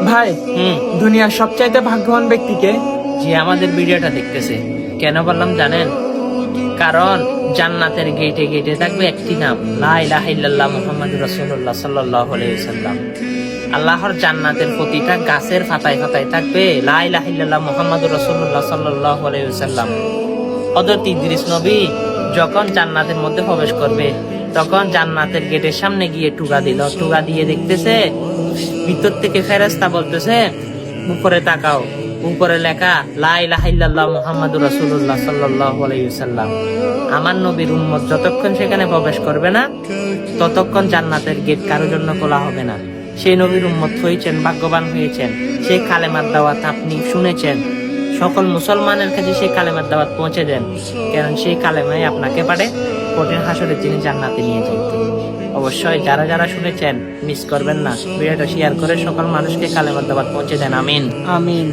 ভাই, দুনিয়ার সবচাইতে ভাগ্যবান ব্যক্তিকে? যে আমাদের ভিডিওটা দেখতেছে। কেন বললাম জানেন? কারণ জান্নাতের গেটে গেটে থাকবে একটি নাম, লা ইলাহা ইল্লাল্লাহ মুহাম্মাদুর রাসূলুল্লাহ সাল্লাল্লাহু আলাইহি ওয়াসাল্লাম। আল্লাহর জান্নাতের প্রতিটা গাছের পাতায় পাতায় থাকবে লা ইলাহা ইল্লাল্লাহ মুহাম্মাদুর রাসূলুল্লাহ সাল্লাল্লাহু আলাইহি ওয়াসাল্লাম। হযরত ইদ্রিস নবী যখন জান্নাতের মধ্যে প্রবেশ করবে, তখন জান্নাতের গেটের সামনে গিয়ে টুকা দিল। টুকা দিয়ে দেখতেছে ভিতর থেকে ফেরেশতা বলতেছে, উপরে তাকাও, উপরে লেখা লা ইলাহা ইল্লাল্লাহ মুহাম্মাদুর রাসূলুল্লাহ সাল্লাল্লাহু আলাইহি ওয়াসাল্লাম। আমার নবীর উম্মত যতক্ষণ সেখানে প্রবেশ করবে না, ততক্ষণ জান্নাতের গেট কারোর জন্য খোলা হবে না। সেই নবীর উম্মত হয়েছেন, ভাগ্যবান হয়েছেন। সেই কালেমার দাওয়াত আপনি শুনেছেন, সকল মুসলমানের কাছে সেই কালেমার দাওয়াত পৌঁছে দেন, কারণ সেই কালেমাই আপনাকে পারে কঠিন হাসরের যিনি জান্নাতে নিয়ে যাইতে। অবশ্যই যারা যারা শুনেছেন মিস করবেন না, ভিডিওটা শেয়ার করে সকল মানুষকে কালেমার দাওয়াত পৌঁছে দেন। আমিন। আমিন।